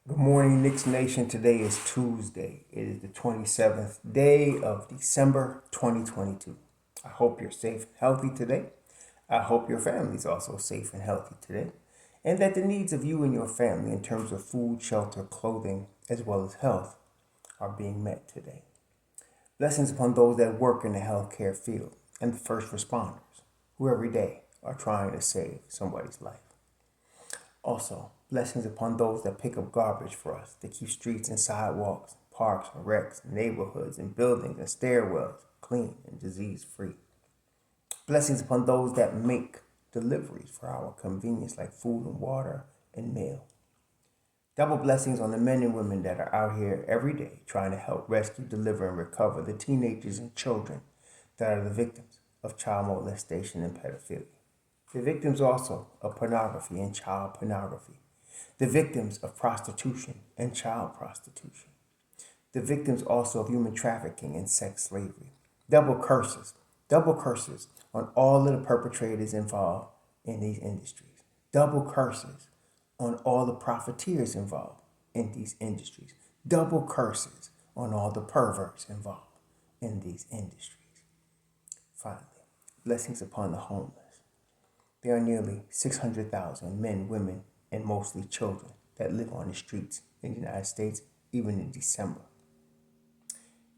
Good morning, Knicks Nation. Today is Tuesday. It is the 27th day of December 2022. I hope you're safe and healthy today. I hope your family is also safe and healthy today. And that the needs of you and your family in terms of food, shelter, clothing, as well as health are being met today. Blessings upon those that work in the healthcare field and the first responders who every day are trying to save somebody's life. Also, blessings upon those that pick up garbage for us, that keep streets and sidewalks, parks and wrecks, neighborhoods and buildings and stairwells clean and disease free. Blessings upon those that make deliveries for our convenience, like food and water and mail. Double blessings on the men and women that are out here every day trying to help rescue, deliver, and recover the teenagers and children that are the victims of child molestation and pedophilia. The victims also of pornography and child pornography. The victims of prostitution and child prostitution. The victims also of human trafficking and sex slavery. Double curses on all of the perpetrators involved in these industries. Double curses on all the profiteers involved in these industries. Double curses on all the perverts involved in these industries. Finally, blessings upon the homeless. There are nearly 600,000 men, women, and mostly children that live on the streets in the United States, even in December.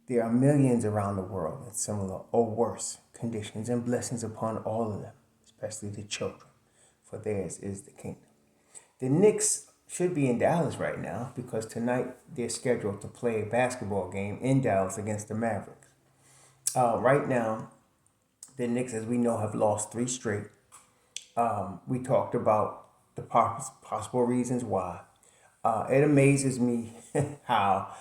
There are millions around the world in similar or worse conditions, and blessings upon all of them, especially the children, for theirs is the kingdom. The Knicks should be in Dallas right now because tonight they're scheduled to play a basketball game in Dallas against the Mavericks. Right now, the Knicks, as we know, have lost three straight. We talked about the possible reasons why. It amazes me how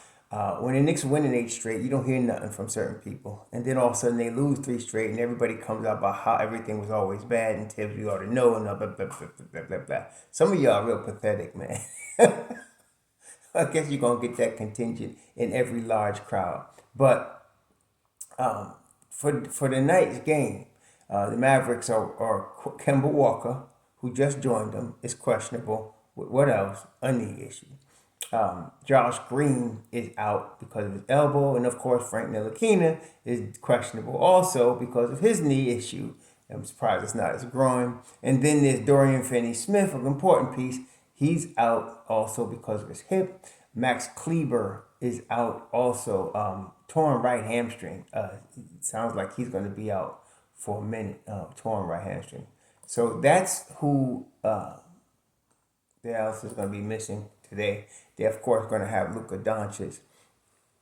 when the Knicks win an eight straight, you don't hear nothing from certain people. And then all of a sudden they lose three straight and everybody comes out about how everything was always bad and Thibs we ought to know and blah, blah, blah, blah, blah, blah, blah. Some of y'all are real pathetic, man. I guess you're going to get that contingent in every large crowd. But for the night's game, the Mavericks are Kemba Walker, who just joined them, is questionable. What else? A knee issue. Josh Green is out because of his elbow, and of course Frank Ntilikina is questionable also because of his knee issue. I'm surprised it's not his groin. And then there's Dorian Finney-Smith, an important piece. He's out also because of his hip. Max Kleber is out also, torn right hamstring. It sounds like he's going to be out for a minute, torn right hamstring. So that's who Dallas is going to be missing today. They're of course going to have Luka Doncic,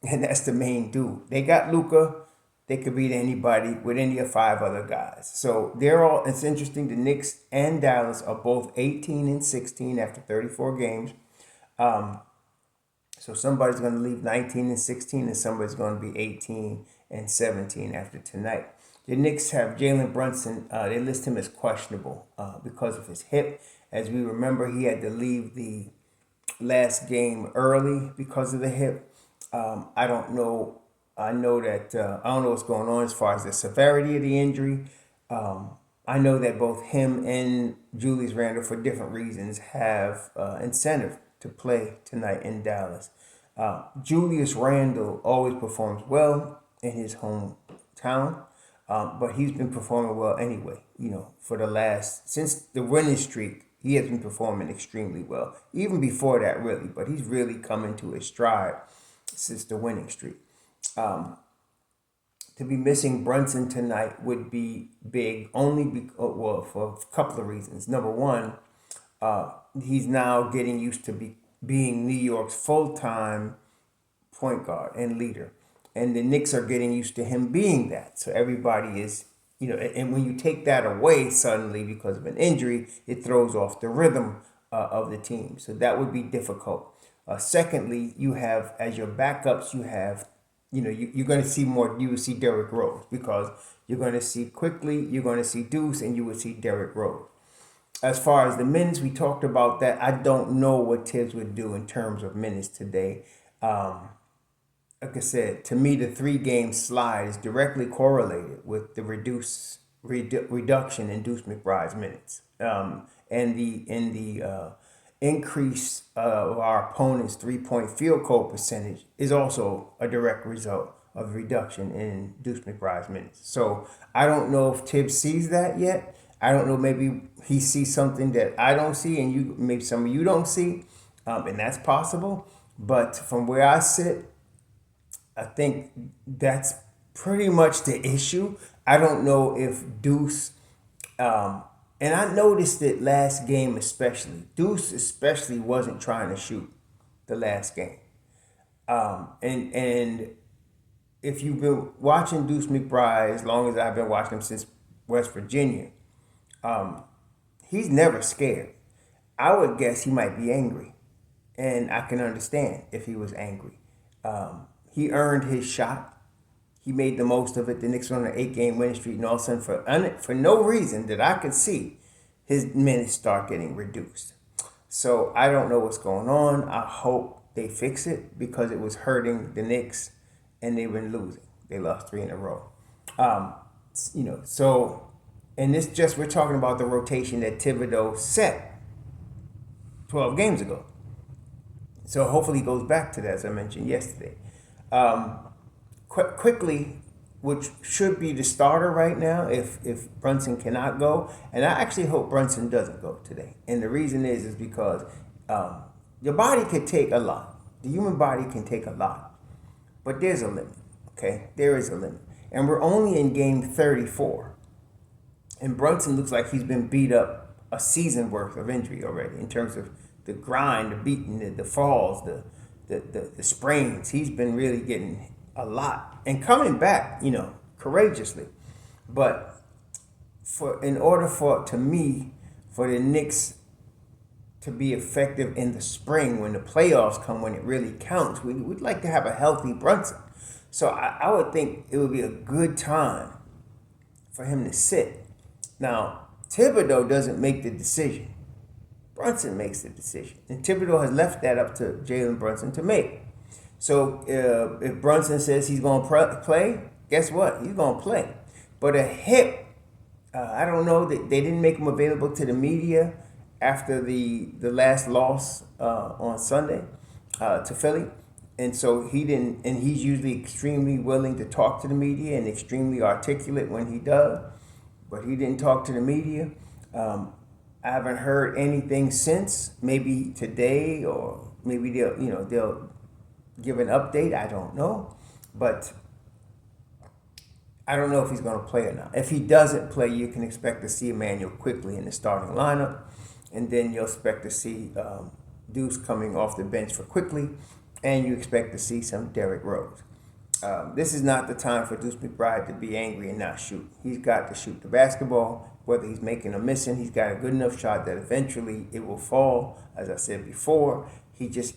and that's the main dude. They got Luka. They could beat anybody with any of five other guys. So they're all. It's interesting. The Knicks and Dallas are both 18 and 16 after 34 games. So somebody's going to leave 19 and 16, and somebody's going to be 18 and 17 after tonight. The Knicks have Jalen Brunson. They list him as questionable because of his hip. As we remember, he had to leave the last game early because of the hip. I don't know. I know that I don't know what's going on as far as the severity of the injury. I know that both him and Julius Randle, for different reasons, have incentive to play tonight in Dallas. Julius Randle always performs well in his hometown, but he's been performing well anyway. For the since the winning streak, he has been performing extremely well. Even before that, really, but he's really come into his stride since the winning streak. To be missing Brunson tonight would be big, for a couple of reasons. Number one, he's now getting used to being New York's full-time point guard and leader. And the Knicks are getting used to him being that. So everybody is, and when you take that away suddenly because of an injury, it throws off the rhythm of the team. So that would be difficult. Secondly, you have, as your backups, you have, you're going to see more, you will see Derrick Rose because you're going to see quickly, you're going to see Deuce, and you would see Derrick Rose. As far as the minutes, we talked about that. I don't know what Thibs would do in terms of minutes today. Like I said, to me, the 3-game slide is directly correlated with the reduction in Deuce McBride's minutes. And the increase of our opponent's 3-point field goal percentage is also a direct result of reduction in Deuce McBride's minutes. So I don't know if Thibs sees that yet. I don't know. Maybe he sees something that I don't see, and you maybe some of you don't see, and that's possible. But from where I sit, I think that's pretty much the issue. I don't know if Deuce, and I noticed it last game especially. Deuce especially wasn't trying to shoot the last game, and if you've been watching Deuce McBride as long as I've been watching him since West Virginia, he's never scared. I would guess he might be angry, and I can understand if he was angry. He earned his shot. He made the most of it. The Knicks were on an 8-game winning streak, and all of a sudden, for no reason that I could see, his minutes start getting reduced. So I don't know what's going on. I hope they fix it because it was hurting the Knicks, and they've been losing. They lost 3 in a row. So, and this just, we're talking about the rotation that Thibodeau set 12 games ago. So hopefully he goes back to that, as I mentioned yesterday. Quickly, which should be the starter right now if Brunson cannot go. And I actually hope Brunson doesn't go today. And the reason is because your body could take a lot. The human body can take a lot. But there's a limit, okay? There is a limit. And we're only in game 34. And Brunson looks like he's been beat up a season worth of injury already in terms of the grind, the beating, the falls, the sprains. He's been really getting a lot and coming back, courageously. But in order for the Knicks to be effective in the spring when the playoffs come, when it really counts, we'd like to have a healthy Brunson. So I would think it would be a good time for him to sit. Now, Thibodeau doesn't make the decision. Brunson makes the decision. And Thibodeau has left that up to Jalen Brunson to make. So if Brunson says he's going to play, guess what? He's going to play. But a hip, I don't know, that they didn't make him available to the media after the last loss on Sunday to Philly. And so he didn't, and he's usually extremely willing to talk to the media and extremely articulate when he does. But he didn't talk to the media. I haven't heard anything since. Maybe today, or maybe they'll give an update. I don't know, but I don't know if he's going to play or not. If he doesn't play, you can expect to see Emmanuel quickly in the starting lineup, and then you'll expect to see Deuce coming off the bench for quickly, and you expect to see some Derrick Rose. This is not the time for Deuce McBride to be angry and not shoot. He's got to shoot the basketball, whether he's making or missing. He's got a good enough shot that eventually it will fall. As I said before, he just,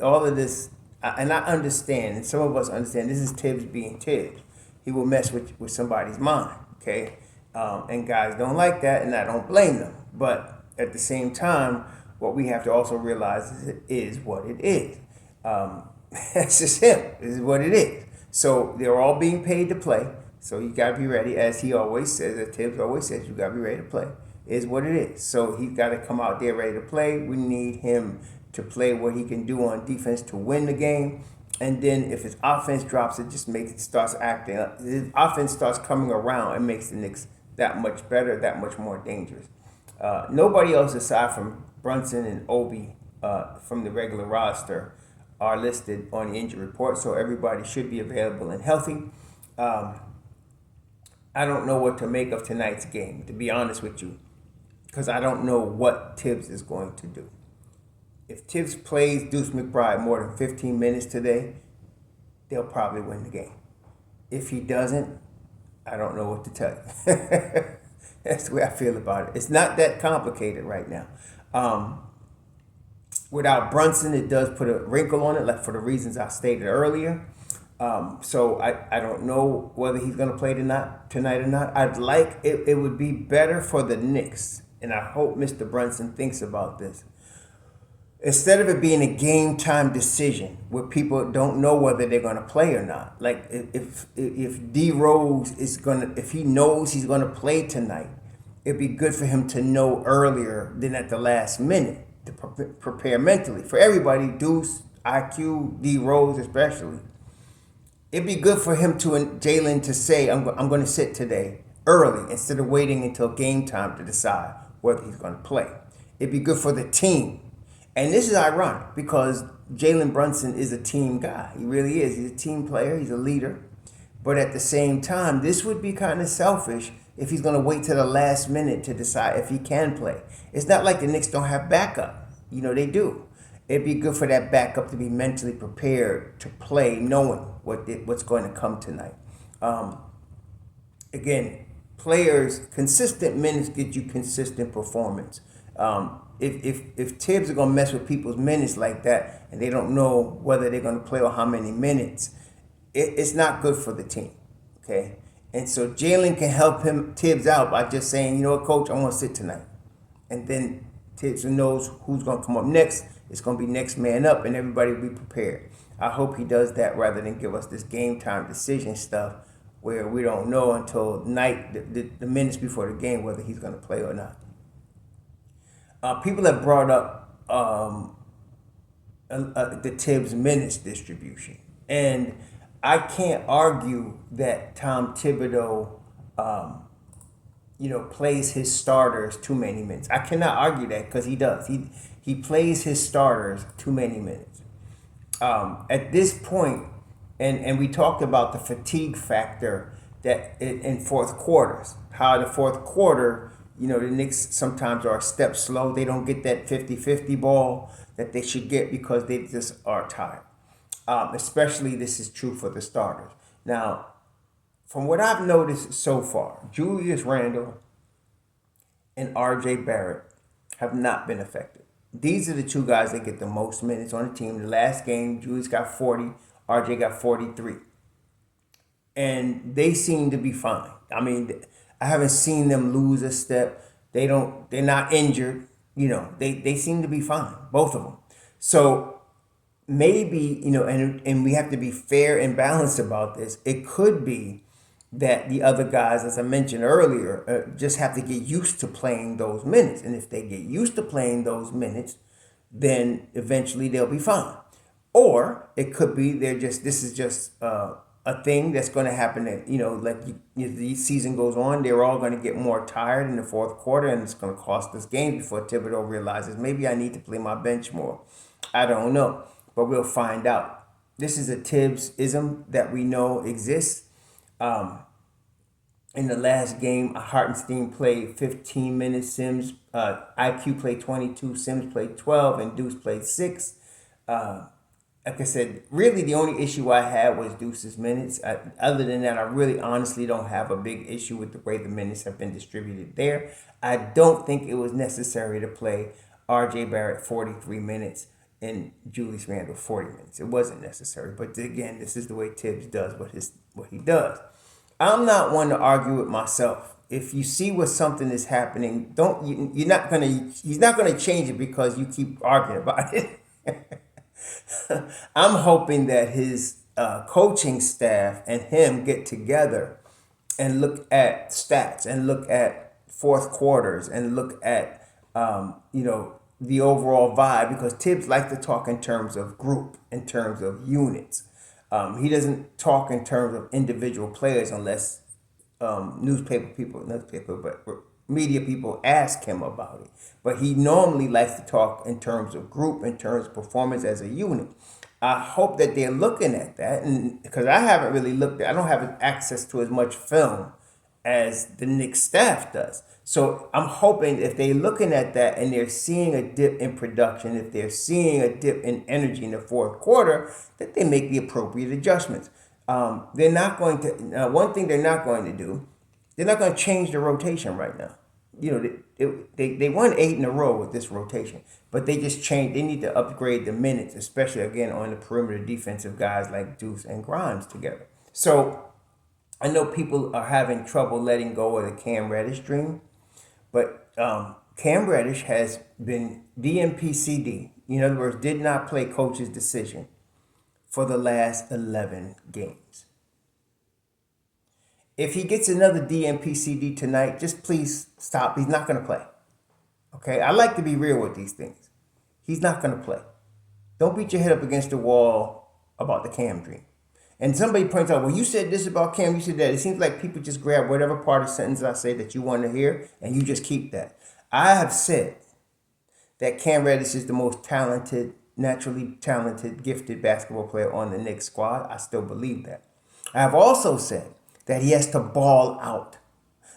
all of this, and I understand, and some of us understand, this is Thibs being Thibs. He will mess with somebody's mind, okay? And guys don't like that, and I don't blame them. But at the same time, what we have to also realize is what it is. That's just him. This is what it is. So they're all being paid to play. So you got to be ready, as he always says, as Thibs always says, you got to be ready to play. Is what it is. So he's got to come out there ready to play. We need him to play what he can do on defense to win the game. And then if his offense drops, it just starts acting. His offense starts coming around and makes the Knicks that much better, that much more dangerous. Nobody else aside from Brunson and Obi from the regular roster are listed on the injury report, so everybody should be available and healthy. I don't know what to make of tonight's game, to be honest with you, because I don't know what Thibs is going to do. If Thibs plays Deuce McBride more than 15 minutes today, they'll probably win the game. If he doesn't, I don't know what to tell you. That's the way I feel about it. It's not that complicated right now. Without Brunson, it does put a wrinkle on it, like for the reasons I stated earlier. So I don't know whether he's going to play tonight or not. It would be better for the Knicks, and I hope Mr. Brunson thinks about this. Instead of it being a game time decision where people don't know whether they're going to play or not, like if D Rose if he knows he's going to play tonight, it'd be good for him to know earlier than at the last minute to prepare mentally for everybody, Deuce, IQ, D Rose especially. It'd be good for him to Jalen to say, I'm going to sit today early instead of waiting until game time to decide whether he's going to play. It'd be good for the team. And this is ironic because Jalen Brunson is a team guy. He really is. He's a team player. He's a leader. But at the same time, this would be kind of selfish if he's going to wait till the last minute to decide if he can play. It's not like the Knicks don't have backup. You know, they do. It'd be good for that backup to be mentally prepared to play, knowing what's going to come tonight. Again, players, consistent minutes get you consistent performance. If Thibs are going to mess with people's minutes like that and they don't know whether they're going to play or how many minutes, it's not good for the team, okay? And so Jalen can help Thibs out by just saying, you know what, coach, I want to sit tonight. And then Thibs knows who's going to come up next. It's going to be next man up, and everybody will be prepared. I hope he does that rather than give us this game time decision stuff where we don't know until night, the minutes before the game, whether he's going to play or not. People have brought up the Thibs minutes distribution. And I can't argue that Tom Thibodeau, plays his starters too many minutes. I cannot argue that because he does. He plays his starters too many minutes. At this point, and we talked about the fatigue factor that in fourth quarters, how the fourth quarter, the Knicks sometimes are a step slow. They don't get that 50-50 ball that they should get because they just are tired. Especially this is true for the starters. Now, from what I've noticed so far, Julius Randle and R.J. Barrett have not been effective. These are the two guys that get the most minutes on the team. The last game, Julius got 40, R.J. got 43. And they seem to be fine. I mean, I haven't seen them lose a step. They're not injured. They seem to be fine, both of them. So maybe, and we have to be fair and balanced about this. It could be that the other guys, as I mentioned earlier, just have to get used to playing those minutes. And if they get used to playing those minutes, then eventually they'll be fine. Or it could be this is just a thing that's going to happen. That, the season goes on, they're all going to get more tired in the fourth quarter, and it's going to cost us games before Thibodeau realizes maybe I need to play my bench more. I don't know, but we'll find out. This is a Thibs-ism that we know exists. In the last game, Hartenstein played 15 minutes. IQ played 22. Sims played 12, and Deuce played 6. Like I said, really the only issue I had was Deuce's minutes. Other than that, I really honestly don't have a big issue with the way the minutes have been distributed there. I don't think it was necessary to play R.J. Barrett 43 minutes and Julius Randle 40 minutes. It wasn't necessary. But again, this is the way Thibs does what he does. I'm not one to argue with myself. If you see what something is happening, he's not gonna change it because you keep arguing about it. I'm hoping that his coaching staff and him get together and look at stats and look at fourth quarters and look at the overall vibe, because Thibs likes to talk in terms of group, in terms of units. He doesn't talk in terms of individual players unless media people ask him about it. But he normally likes to talk in terms of group, in terms of performance as a unit. I hope that they're looking at that, and because I haven't really looked at, I don't have access to as much film as the Knicks staff does. So I'm hoping if they're looking at that and they're seeing a dip in production, if they're seeing a dip in energy in the fourth quarter, that they make the appropriate adjustments. They're not going to. One thing they're not going to do, they're not going to change the rotation right now. They won 8 in a row with this rotation, but they just changed. They need to upgrade the minutes, especially again on the perimeter defensive guys like Deuce and Grimes together. So I know people are having trouble letting go of the Cam Reddish dream, but Cam Reddish has been DNP-CD. In other words, did not play coach's decision for the last 11 games. If he gets another DNP-CD tonight, just please stop. He's not going to play. Okay? I like to be real with these things. He's not going to play. Don't beat your head up against the wall about the Cam dream. And somebody points out, well, you said this about Cam, you said that. It seems like people just grab whatever part of the sentence I say that you want to hear, and you just keep that. I have said that Cam Reddish is the most talented, naturally talented, gifted basketball player on the Knicks squad. I still believe that. I have also said that he has to ball out.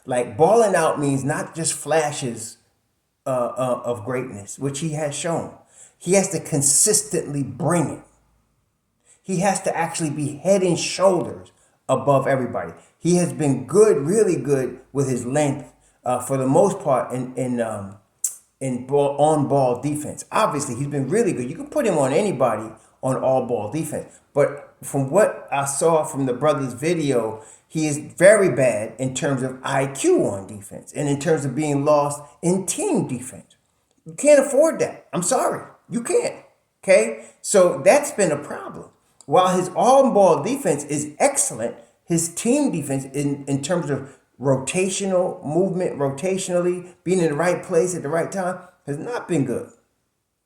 Like, balling out means not just flashes of greatness, which he has shown. He has to consistently bring it. He has to actually be head and shoulders above everybody. He has been good, really good with his length for the most part in on ball defense. Obviously, he's been really good. You can put him on anybody on all ball defense. But from what I saw from the brother's video, he is very bad in terms of IQ on defense and in terms of being lost in team defense. You can't afford that. I'm sorry. You can't. Okay? So that's been a problem. While his on-ball defense is excellent, his team defense in terms of rotational movement, rotationally, being in the right place at the right time, has not been good.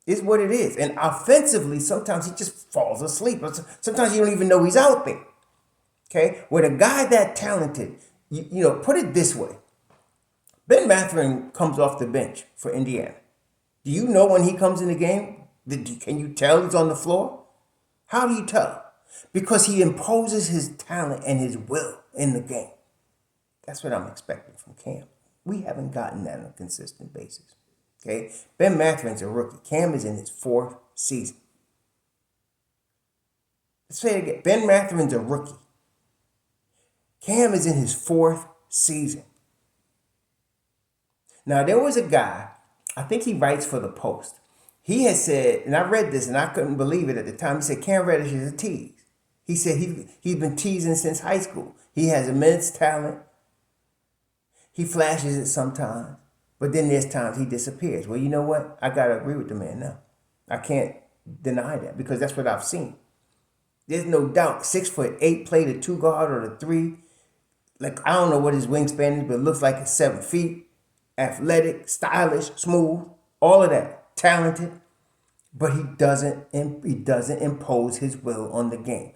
It's what it is. And offensively, sometimes he just falls asleep. Sometimes you don't even know he's out there. Okay? With a guy that talented, you know, put it this way. Ben Mathurin comes off the bench for Indiana. Do you know when he comes in the game? Can you tell he's on the floor? How do you tell? Because he imposes his talent and his will in the game. That's what I'm expecting from Cam. We haven't gotten that on a consistent basis. Okay? Ben Mathurin's a rookie. Cam is in his 4th season. Let's say it again. Ben Mathurin's a rookie. Cam is in his 4th season. Now, there was a guy, I think he writes for the Post. He had said, and I read this and I couldn't believe it at the time. He said, Cam Reddish is a tease. He said he's been teasing since high school. He has immense talent. He flashes it sometimes, but then there's times he disappears. Well, you know what? I got to agree with the man now. I can't deny that because that's what I've seen. There's no doubt 6'8", play the 2 guard or the 3. Like, I don't know what his wingspan is, but it looks like it's 7 feet. Athletic, stylish, smooth, all of that. Talented, but he doesn't impose his will on the game.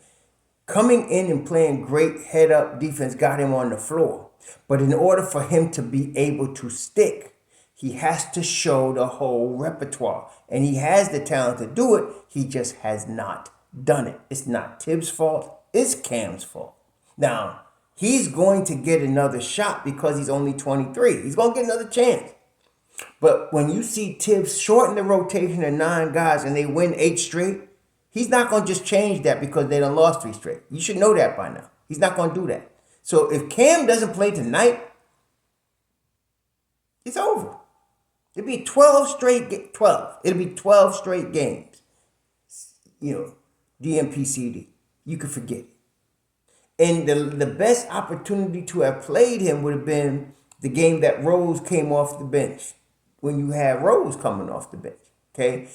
Coming in and playing great head-up defense got him on the floor. But in order for him to be able to stick, he has to show the whole repertoire. And he has the talent to do it. He just has not done it. It's not Thibs' fault. It's Cam's fault. Now, he's going to get another shot because he's only 23. He's going to get another chance. But when you see Thibs shorten the rotation to 9 guys and they win 8 straight, he's not going to just change that because they done lost 3 straight. You should know that by now. He's not going to do that. So if Cam doesn't play tonight, it's over. It'll be 12 straight, 12. It'll be 12 straight games. You know, DNP-CD. You can forget it. And the best opportunity to have played him would have been the game that Rose came off the bench. When you had Rose coming off the bench, okay?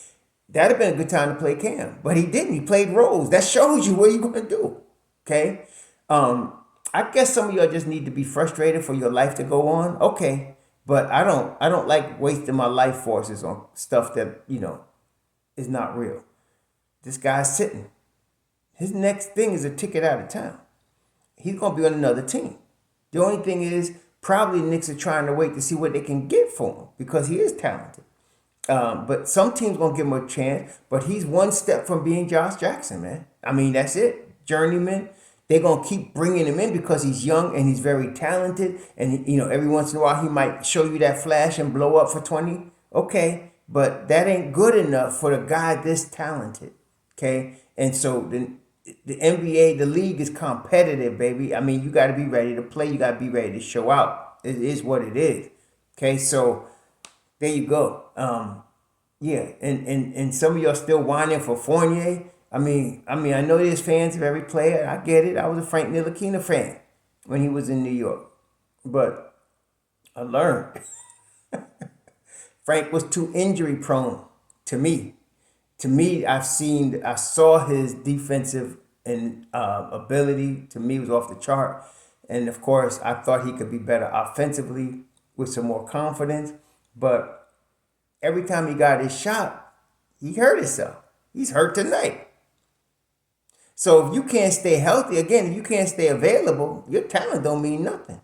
That'd have been a good time to play Cam. But he didn't. He played Rose. That shows you what you're going to do, okay? I guess some of y'all just need to be frustrated for your life to go on. Okay, but I don't like wasting my life forces on stuff that, you know, is not real. This guy's sitting. His next thing is a ticket out of town. He's going to be on another team. The only thing is, probably the Knicks are trying to wait to see what they can get for him because he is talented. But some teams going to give him a chance, but he's one step from being Josh Jackson, man. I mean, that's it. Journeyman. They're going to keep bringing him in because he's young and he's very talented. And, you know, every once in a while he might show you that flash and blow up for 20. Okay, but that ain't good enough for the guy this talented. Okay, and so the NBA, the league is competitive, baby. I mean, you got to be ready to play. You got to be ready to show out. It is what it is. Okay, so there you go. Yeah, and some of y'all still whining for Fournier. I mean, I know there's fans of every player. I get it. I was a Frank Ntilikina fan when he was in New York, but I learned Frank was too injury prone to me. To me, I saw his defensive and ability. To me, was off the chart, and of course, I thought he could be better offensively with some more confidence. But every time he got his shot, He hurt himself. He's hurt tonight. So if you can't stay healthy, again, if you can't stay available, your talent don't mean nothing.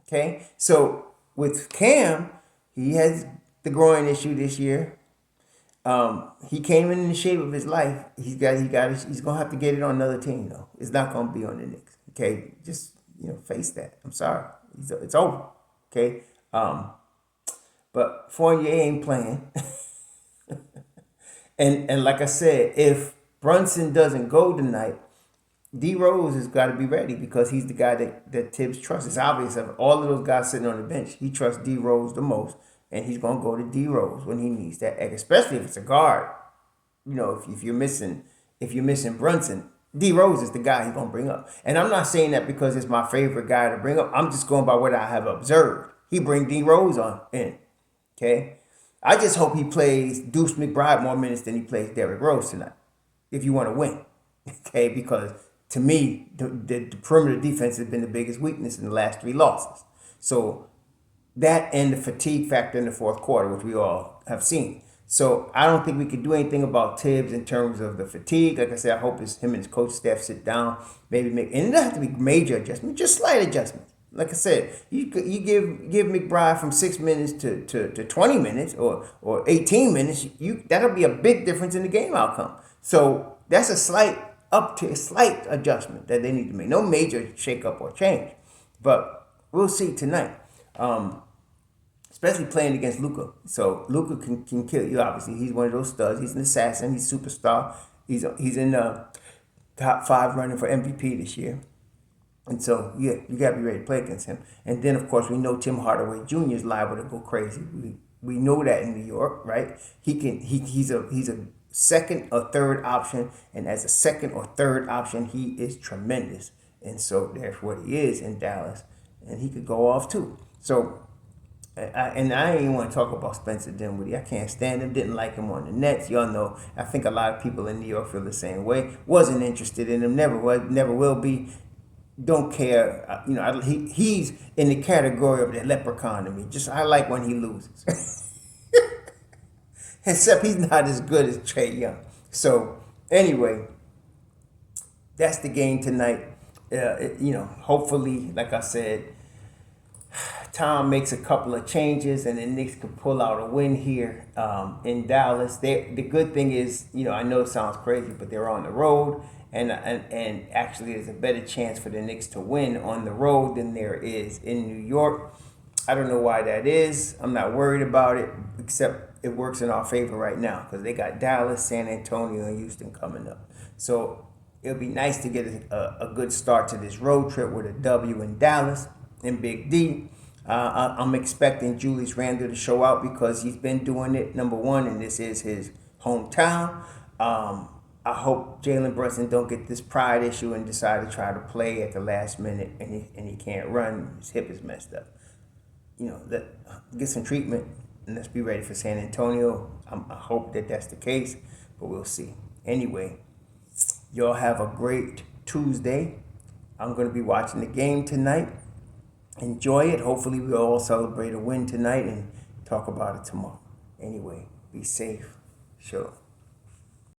Okay? So with Cam, he has the groin issue this year. He came in the shape of his life. He's gonna have to get it on another team though. It's not gonna be on the Knicks. Okay? Just face that. I'm sorry. It's over. Okay? But Fournier ain't playing. And like I said, if Brunson doesn't go tonight, D Rose has got to be ready because he's the guy that Thibs trusts. It's obvious of all of those guys sitting on the bench, he trusts D Rose the most, and he's gonna go to D Rose when he needs that, especially if it's a guard. If you're missing Brunson, D Rose is the guy he's gonna bring up. And I'm not saying that because it's my favorite guy to bring up. I'm just going by what I have observed. He bring D Rose on in. Okay. I just hope he plays Deuce McBride more minutes than he plays Derrick Rose tonight, if you want to win. Okay, because to me, the perimeter defense has been the biggest weakness in the last 3 losses. So that and the fatigue factor in the fourth quarter, which we all have seen. So I don't think we can do anything about Thibs in terms of the fatigue. Like I said, I hope him and his coach staff sit down, maybe and it doesn't have to be major adjustments, just slight adjustments. Like I said, you give McBride from 6 minutes to 20 minutes or 18 minutes, that'll be a big difference in the game outcome. So that's a slight adjustment that they need to make. No major shakeup or change. But we'll see tonight. Especially playing against Luka. So Luka can kill you, obviously. He's one of those studs. He's an assassin. He's a superstar. He's in the top 5 running for MVP this year. And so, yeah, you got to be ready to play against him. And then, of course, we know Tim Hardaway Jr. is liable to go crazy. We know that in New York, right? He's a second or third option, and as a second or third option, he is tremendous. And so that's what he is in Dallas, and he could go off too. So, I ain't even want to talk about Spencer Dinwiddie. I can't stand him. Didn't like him on the Nets. Y'all know. I think a lot of people in New York feel the same way. Wasn't interested in him. Never was. Never will be. Don't care. He's in the category of the leprechaun to me. I like when he loses. Except he's not as good as Trae Young. So anyway, that's the game tonight. Hopefully, like I said, Tom makes a couple of changes and the Knicks can pull out a win here in Dallas. The good thing is, I know it sounds crazy, but they're on the road. And actually, there's a better chance for the Knicks to win on the road than there is in New York. I don't know why that is. I'm not worried about it, except it works in our favor right now because they got Dallas, San Antonio, and Houston coming up. So it'll be nice to get a good start to this road trip with a W in Dallas and Big D. I'm expecting Julius Randle to show out because he's been doing it, number one, and this is his hometown. I hope Jalen Brunson don't get this pride issue and decide to try to play at the last minute and he can't run. His hip is messed up. Get some treatment and let's be ready for San Antonio. I hope that's the case, but we'll see. Anyway, y'all have a great Tuesday. I'm going to be watching the game tonight. Enjoy it. Hopefully we'll all celebrate a win tonight and talk about it tomorrow. Anyway, be safe. Sure.